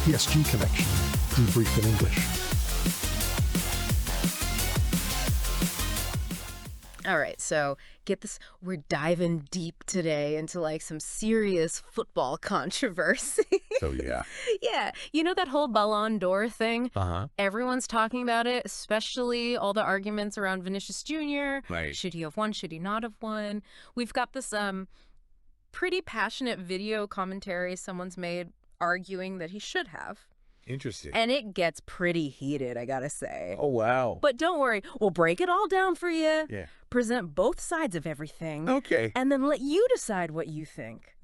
PSG connection. Debrief in English. All right, so get this. We're diving deep today into like some serious football controversy. Oh, yeah. Yeah, you know that whole Ballon d'Or thing? Uh-huh. Everyone's talking about it, especially all the arguments around Vinicius Jr. Right. Should he have won? Should he not have won? We've got this pretty passionate video commentary someone's made arguing that he should have. Interesting. And it gets pretty heated, I gotta say. Oh, wow. But don't worry, we'll break it all down for you. Yeah. Present both sides of everything. Okay. And then let you decide what you think.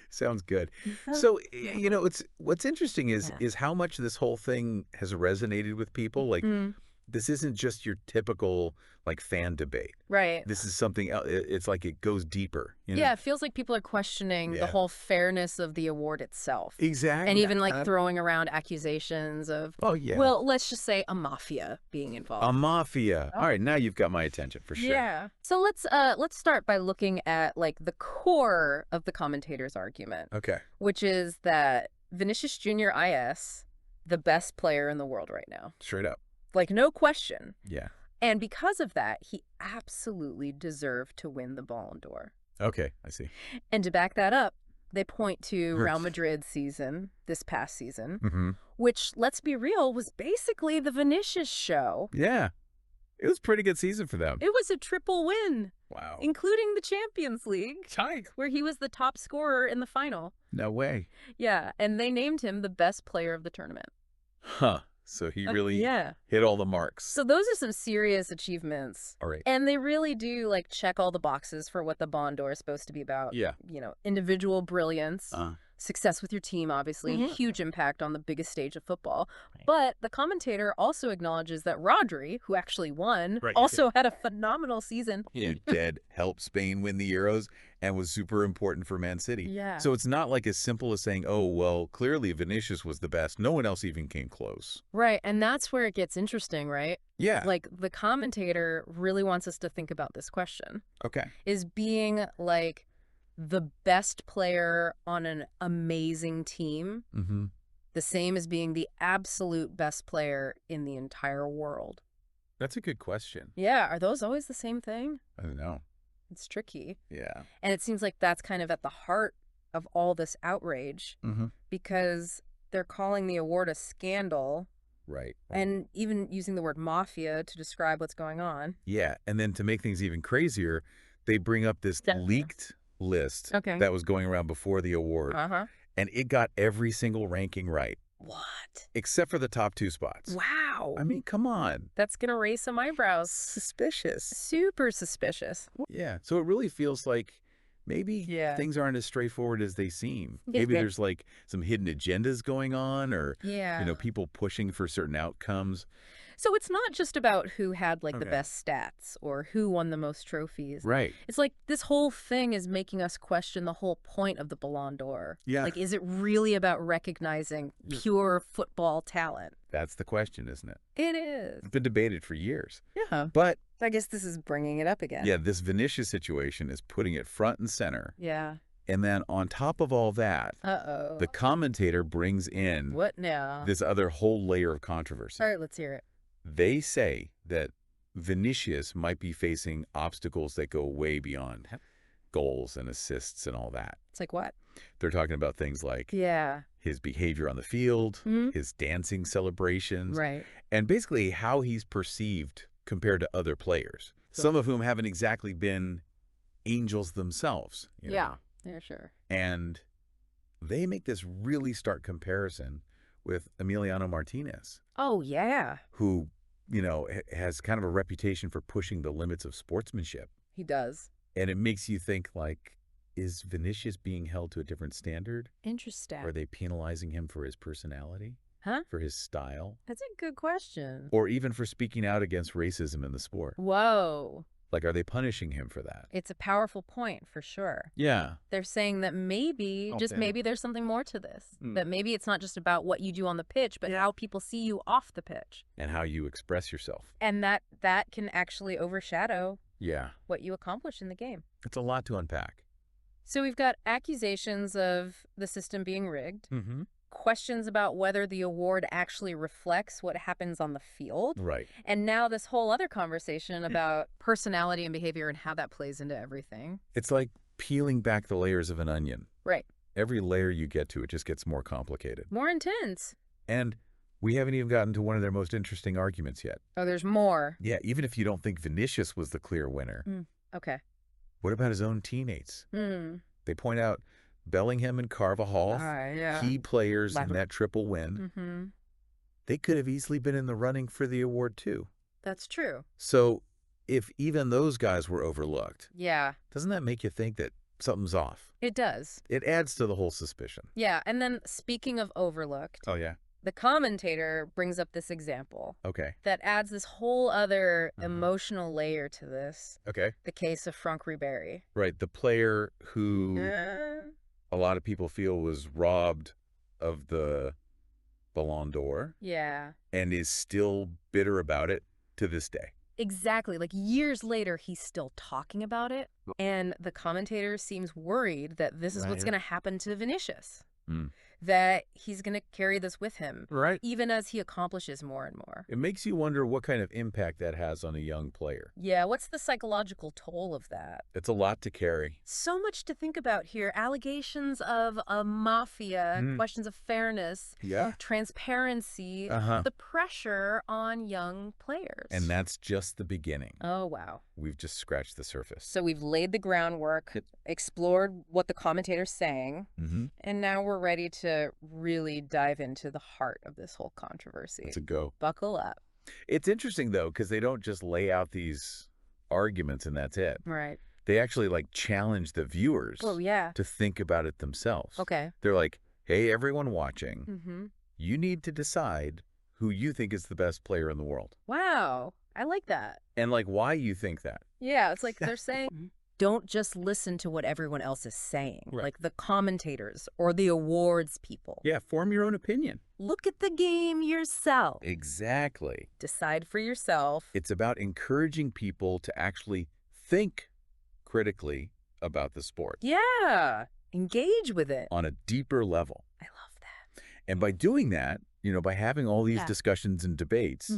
Sounds good. So, you know, what's interesting is how much this whole thing has resonated with people. Like, this isn't just your typical, like, fan debate. Right. This is something else. It's like it goes deeper. You know? Yeah, it feels like people are questioning the whole fairness of the award itself. Exactly. And even, like, throwing around accusations of, well, let's just say a mafia being involved. A mafia. All right, now you've got my attention for sure. Yeah. So let's start by looking at, like, the core of the commentator's argument. Okay. Which is that Vinicius Jr. is the best player in the world right now. Straight up. Like, no question. Yeah. And because of that, he absolutely deserved to win the Ballon d'Or. Okay, I see. And to back that up, they point to Real Madrid's season, this past season, which, let's be real, was basically the Vinicius show. Yeah. It was a pretty good season for them. It was a triple win. Wow. Including the Champions League, where he was the top scorer in the final. No way. Yeah, and they named him the best player of the tournament. Huh. So he really hit all the marks. So those are some serious achievements. All right. And they really do, like, check all the boxes for what the Ballon d'Or is supposed to be about. Yeah. You know, individual brilliance, success with your team, obviously, huge impact on the biggest stage of football. Right. But the commentator also acknowledges that Rodri, who actually won, also had a phenomenal season. He did help Spain win the Euros and was super important for Man City. Yeah. So it's not like as simple as saying, oh, well, clearly Vinicius was the best. No one else even came close. Right. And that's where it gets interesting, right? Yeah. Like, the commentator really wants us to think about this question. Okay. Is being, like, the best player on an amazing team the same as being the absolute best player in the entire world? That's a good question. Yeah. Are those always the same thing? I don't know. It's tricky. Yeah. And it seems like that's kind of at the heart of all this outrage because they're calling the award a scandal. Right. And even using the word mafia to describe what's going on. Yeah. And then to make things even crazier, they bring up this leaked list that was going around before the award. And it got every single ranking right. What? Except for the top 2 spots. Wow. I mean, come on. That's going to raise some eyebrows. Suspicious. Super suspicious. Yeah. So it really feels like maybe things aren't as straightforward as they seem. Maybe there's like some hidden agendas going on or, you know, people pushing for certain outcomes. So it's not just about who had, like, the best stats or who won the most trophies. Right. It's like this whole thing is making us question the whole point of the Ballon d'Or. Yeah. Like, is it really about recognizing pure football talent? That's the question, isn't it? It is. It's been debated for years. Yeah. But I guess this is bringing it up again. Yeah, this Vinicius situation is putting it front and center. Yeah. And then on top of all that, the commentator brings in what now? This other whole layer of controversy. All right, let's hear it. They say that Vinicius might be facing obstacles that go way beyond goals and assists and all that. It's like what? They're talking about things like his behavior on the field, his dancing celebrations, and basically how he's perceived compared to other players, some of whom haven't exactly been angels themselves. You know? Yeah, sure. And they make this really stark comparison with Emiliano Martinez. Oh, yeah. Who, you know, has kind of a reputation for pushing the limits of sportsmanship. He does. And it makes you think, like, is Vinicius being held to a different standard? Interesting. Or are they penalizing him for his personality? Huh? For his style? That's a good question. Or even for speaking out against racism in the sport? Whoa. Like, are they punishing him for that? It's a powerful point, for sure. Yeah. They're saying that maybe, maybe there's something more to this. That maybe it's not just about what you do on the pitch, but how people see you off the pitch. And how you express yourself. And that can actually overshadow what you accomplish in the game. It's a lot to unpack. So we've got accusations of the system being rigged, questions about whether the award actually reflects what happens on the field. Right. And now this whole other conversation about personality and behavior and how that plays into everything. It's like peeling back the layers of an onion. Right. Every layer you get to, it just gets more complicated. More intense. And we haven't even gotten to one of their most interesting arguments yet. Oh, there's more. Yeah, even if you don't think Vinicius was the clear winner. Okay. What about his own teammates? They point out Bellingham and Carvajal, key players in that triple win. They could have easily been in the running for the award too. That's true. So if even those guys were overlooked, doesn't that make you think that something's off? It does. It adds to the whole suspicion. Yeah, and then speaking of overlooked. Oh, yeah. The commentator brings up this example. Okay. That adds this whole other emotional layer to this. Okay. The case of Franck Ribéry. Right, the player who a lot of people feel was robbed of the Ballon d'Or. Yeah. And is still bitter about it to this day. Exactly. Like years later, he's still talking about it. And the commentator seems worried that this is what's going to happen to Vinicius. That he's going to carry this with him. Right. Even as he accomplishes more and more. It makes you wonder what kind of impact that has on a young player. Yeah, what's the psychological toll of that? It's a lot to carry. So much to think about here. Allegations of a mafia, questions of fairness, transparency, the pressure on young players. And that's just the beginning. Oh, wow. We've just scratched the surface. So we've laid the groundwork, explored what the commentator's saying, and now we're ready to really dive into the heart of this whole controversy. Let's go. Buckle up. It's interesting, though, because they don't just lay out these arguments and that's it. Right. They actually, like, challenge the viewers to think about it themselves. Okay. They're like, hey, everyone watching, you need to decide who you think is the best player in the world. Wow. I like that. And, like, why you think that. Yeah, it's like they're saying, don't just listen to what everyone else is saying, like the commentators or the awards people. Yeah, form your own opinion. Look at the game yourself. Exactly. Decide for yourself. It's about encouraging people to actually think critically about the sport. Yeah, engage with it. On a deeper level. I love that. And by doing that, you know, by having all these discussions and debates,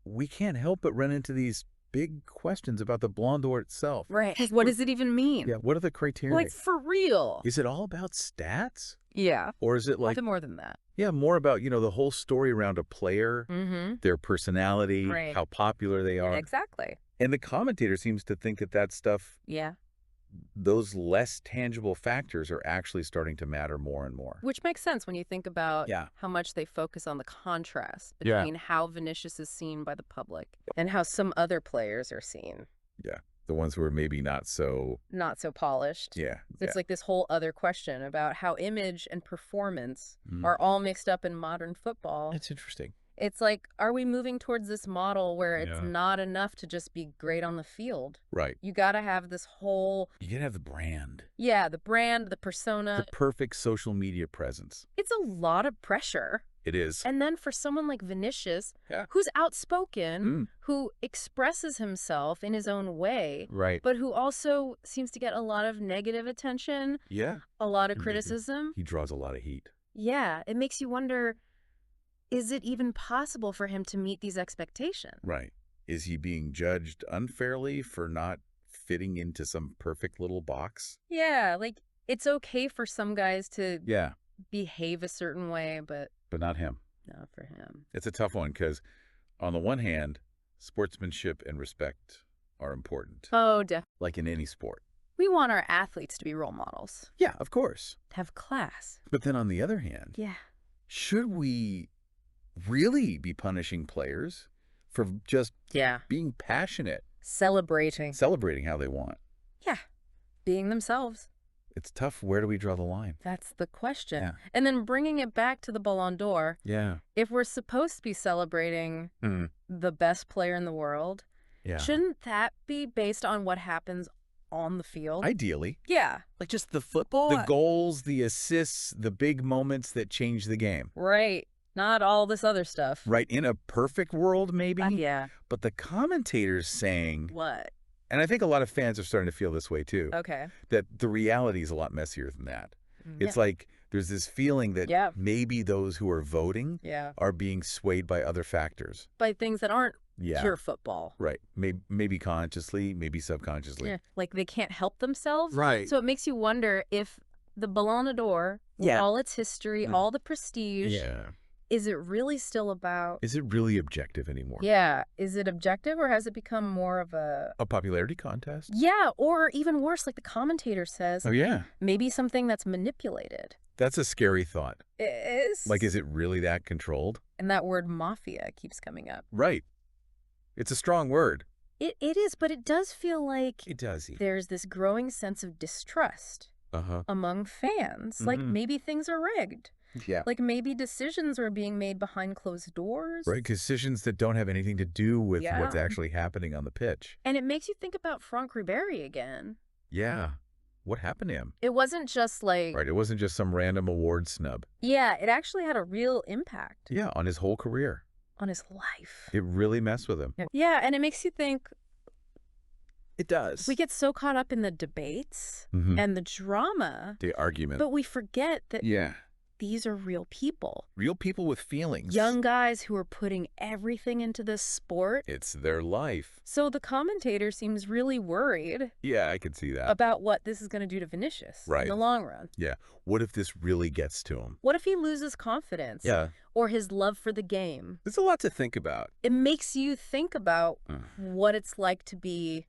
we can't help but run into these big questions about the Ballon d'Or itself. Right. What does it even mean? Yeah, what are the criteria? Like, for real. Is it all about stats? Yeah. Or is it like... Nothing more than that. Yeah, more about, you know, the whole story around a player, their personality, how popular they are. Exactly. And the commentator seems to think that that stuff... Yeah. Those less tangible factors are actually starting to matter more and more. Which makes sense when you think about how much they focus on the contrast between how Vinicius is seen by the public and how some other players are seen. Yeah, the ones who are maybe not so polished. Yeah. It's like this whole other question about how image and performance are all mixed up in modern football. It's interesting. It's like, are we moving towards this model where it's not enough to just be great on the field? Right. You got to have this whole... You got to have the brand. Yeah, the brand, the persona. The perfect social media presence. It's a lot of pressure. It is. And then for someone like Vinicius, who's outspoken, who expresses himself in his own way, but who also seems to get a lot of negative attention, a lot of criticism. He draws a lot of heat. Yeah, it makes you wonder... Is it even possible for him to meet these expectations? Right. Is he being judged unfairly for not fitting into some perfect little box? Yeah, like it's okay for some guys to behave a certain way, but not him. Not for him. It's a tough one because on the one hand, sportsmanship and respect are important. Oh, definitely. Like in any sport. We want our athletes to be role models. Yeah, of course. Have class. But then on the other hand, should we really be punishing players for just being passionate, celebrating how they want? Being themselves. It's tough. Where do we draw the line? That's the question. And then bringing it back to the Ballon d'Or, if we're supposed to be celebrating the best player in the world, shouldn't that be based on what happens on the field? Ideally. Like just the football, the goals, the assists, the big moments that change the game. Right. Not all this other stuff. Right. In a perfect world, maybe. Yeah. But the commentators saying... What? And I think a lot of fans are starting to feel this way, too. Okay. That the reality is a lot messier than that. It's like There's this feeling that maybe those who are voting are being swayed by other factors. By things that aren't pure football. Right. Maybe consciously, maybe subconsciously. Yeah. Like they can't help themselves. Right. So it makes you wonder if the Ballon d'Or, with all its history, all the prestige, is it really still about... Is it really objective anymore? Yeah. Is it objective or has it become more of a... A popularity contest? Yeah. Or even worse, like the commentator says. Oh, yeah. Maybe something that's manipulated. That's a scary thought. It is. Like, is it really that controlled? And that word mafia keeps coming up. Right. It's a strong word. It is, but it does feel like... It does. There's this growing sense of distrust among fans. Like maybe things are rigged. Yeah. Like maybe decisions are being made behind closed doors. Right, decisions that don't have anything to do with what's actually happening on the pitch. And it makes you think about Franck Ribéry again. Yeah. What happened to him? It wasn't just like... Right, it wasn't just some random award snub. Yeah, it actually had a real impact. Yeah, on his whole career. On his life. It really messed with him. Yeah, and it makes you think... It does. We get so caught up in the debates and the drama. The argument. But we forget that these are real people. Real people with feelings. Young guys who are putting everything into this sport. It's their life. So the commentator seems really worried. Yeah, I could see that. About what this is going to do to Vinicius in the long run. Yeah. What if this really gets to him? What if he loses confidence? Yeah. Or his love for the game? There's a lot to think about. It makes you think about what it's like to be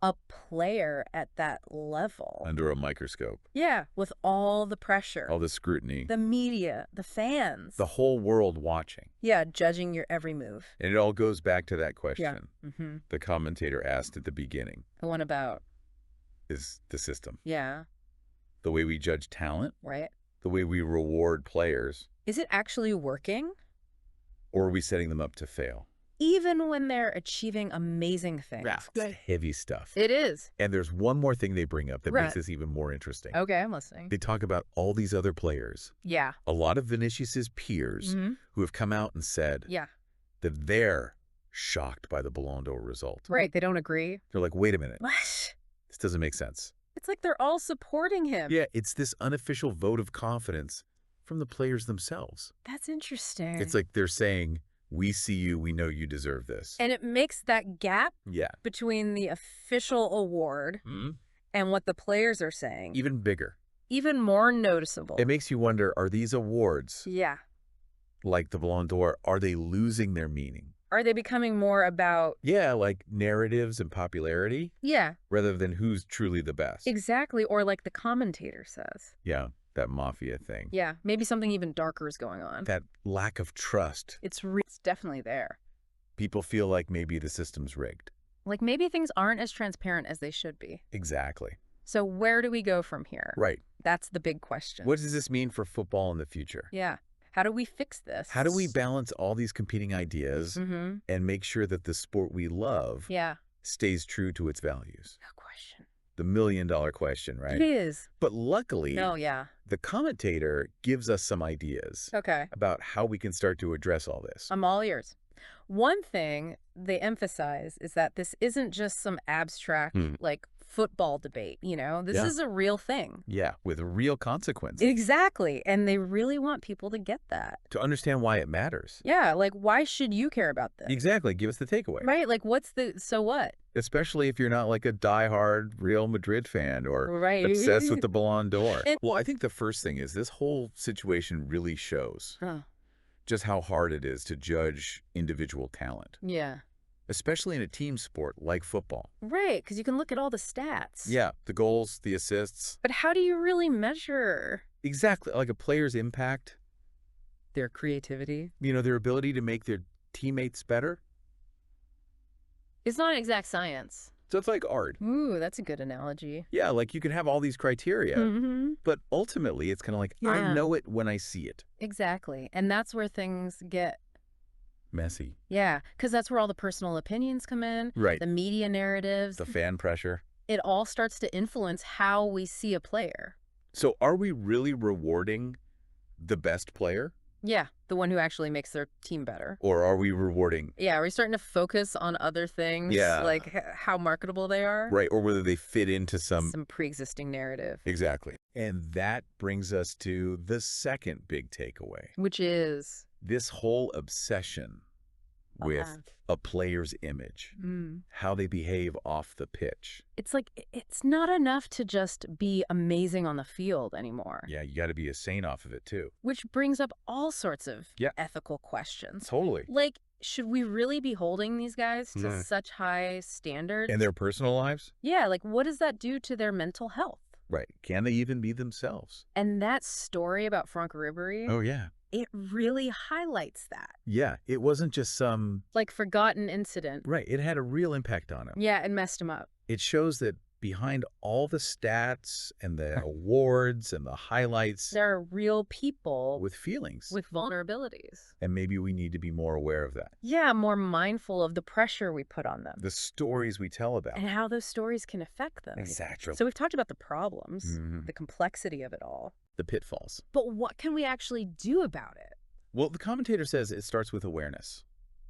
a player at that level. Under a microscope. Yeah, with all the pressure. All the scrutiny. The media, the fans. The whole world watching. Yeah, judging your every move. And it all goes back to that question the the commentator asked at the beginning. The one about? Is the system. Yeah. The way we judge talent. Right. The way we reward players. Is it actually working? Or are we setting them up to fail? Even when they're achieving amazing things. Yeah, that's heavy stuff. It is. And there's one more thing they bring up that makes this even more interesting. Okay, I'm listening. They talk about all these other players. Yeah. A lot of Vinicius's peers who have come out and said that they're shocked by the Ballon d'Or result. Right, they don't agree. They're like, wait a minute. What? This doesn't make sense. It's like they're all supporting him. Yeah, it's this unofficial vote of confidence from the players themselves. That's interesting. It's like they're saying, we see you, we know you deserve this. And it makes that gap between the official award and what the players are saying even bigger. Even more noticeable. It makes you wonder, are these awards, like the Ballon d'Or, are they losing their meaning? Are they becoming more about... Yeah, like narratives and popularity? Yeah. Rather than who's truly the best. Exactly, or like the commentator says. Yeah, that mafia thing. Yeah, maybe something even darker is going on. That lack of trust. It's definitely there. People feel like maybe the system's rigged. Like maybe things aren't as transparent as they should be. Exactly. So where do we go from here? Right. That's the big question. What does this mean for football in the future? Yeah. How do we fix this? How do we balance all these competing ideas and make sure that the sport we love stays true to its values? No question. The million-dollar question, right? It is. But luckily, the commentator gives us some ideas about how we can start to address all this. I'm all ears. One thing they emphasize is that this isn't just some abstract, like, football debate, you know? This is a real thing. Yeah, with real consequences. Exactly. And they really want people to get that. To understand why it matters. Yeah, like, why should you care about this? Exactly. Give us the takeaway. Right? Like, what's the... So what? Especially if you're not like a diehard Real Madrid fan or obsessed with the Ballon d'Or. Well, I think the first thing is this whole situation really shows just how hard it is to judge individual talent. Yeah. Especially in a team sport like football. Right, because you can look at all the stats. Yeah, the goals, the assists. But how do you really measure? Exactly, like a player's impact. Their creativity. You know, their ability to make their teammates better. It's not an exact science. So it's like art. Ooh, that's a good analogy. Yeah, like you can have all these criteria, but ultimately it's kind of like, I know it when I see it. Exactly, and that's where things get... messy. Yeah, because that's where all the personal opinions come in. Right. The media narratives. The fan pressure. It all starts to influence how we see a player. So are we really rewarding the best player? Yeah, the one who actually makes their team better. Or are we rewarding? Yeah, are we starting to focus on other things? Yeah. Like how marketable they are? Right, or whether they fit into some pre-existing narrative. Exactly. And that brings us to the second big takeaway. Which is? This whole obsession with a player's image, how they behave off the pitch. It's like, it's not enough to just be amazing on the field anymore. Yeah, you got to be a saint off of it too. Which brings up all sorts of ethical questions. Totally. Like, should we really be holding these guys to such high standards? In their personal lives? Yeah, like what does that do to their mental health? Right. Can they even be themselves? And that story about Franck Ribéry. Oh, yeah. It really highlights that. Yeah, it wasn't just some... like forgotten incident. Right, it had a real impact on him. Yeah, it messed him up. It shows that behind all the stats and the awards and the highlights... there are real people... with feelings. with vulnerabilities. And maybe we need to be more aware of that. Yeah, more mindful of the pressure we put on them. The stories we tell about. And how those stories can affect them. Exactly. So we've talked about the problems, the complexity of it all. The pitfalls. But what can we actually do about it? Well, the commentator says it starts with awareness.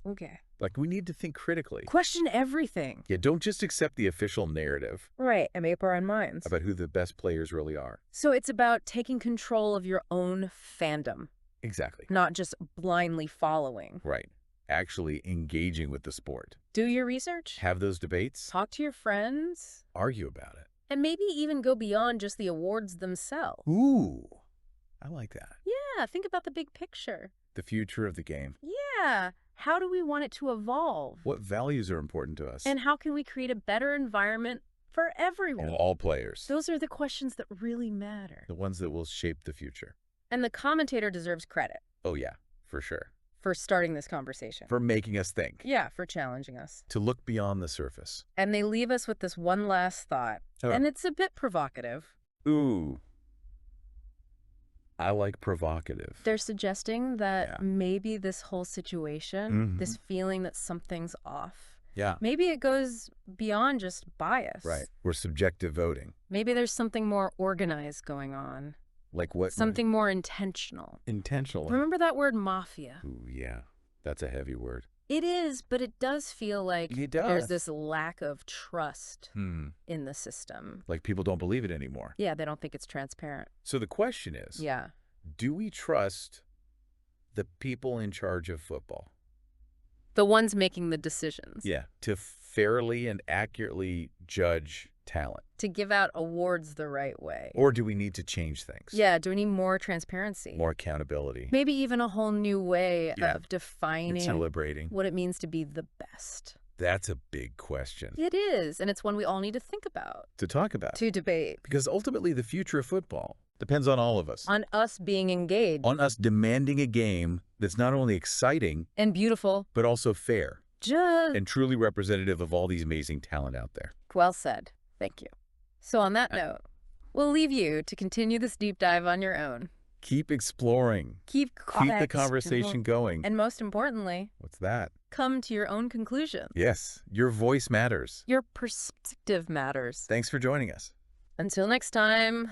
Okay. Like, we need to think critically. Question everything. Yeah, don't just accept the official narrative. Right, and make our own minds. About who the best players really are. So it's about taking control of your own fandom. Exactly. Not just blindly following. Right. Actually engaging with the sport. Do your research. Have those debates. Talk to your friends. Argue about it. And maybe even go beyond just the awards themselves. Ooh, I like that. Yeah, think about the big picture. The future of the game. Yeah. How do we want it to evolve? What values are important to us? And how can we create a better environment for everyone? And all players. Those are the questions that really matter. The ones that will shape the future. And the commentator deserves credit. Oh, yeah, for sure. For starting this conversation. For making us think. Yeah, for challenging us. To look beyond the surface. And they leave us with this one last thought. Oh. And it's a bit provocative. Ooh. I like provocative. They're suggesting that maybe this whole situation, this feeling that something's off, maybe it goes beyond just bias. Right. Or subjective voting. Maybe there's something more organized going on. Like what? Something more intentional. Intentional. Remember that word mafia? Ooh, yeah. That's a heavy word. It is, but it does feel like there's this lack of trust in the system. Like people don't believe it anymore. Yeah, they don't think it's transparent. So the question is, do we trust the people in charge of football? The ones making the decisions. Yeah, to fairly and accurately judge talent. To give out awards the right way. Or do we need to change things? Yeah, do we need more transparency? More accountability. Maybe even a whole new way of defining and celebrating what it means to be the best. That's a big question. It is, and it's one we all need to think about. To talk about. To debate. Because ultimately the future of football depends on all of us. On us being engaged. On us demanding a game that's not only exciting and beautiful, but also fair. Just and truly representative of all these amazing talent out there. Well said. Thank you. So on that note, we'll leave you to continue this deep dive on your own. Keep exploring. Keep the conversation going. And most importantly, what's that? Come to your own conclusions. Yes, your voice matters. Your perspective matters. Thanks for joining us. Until next time.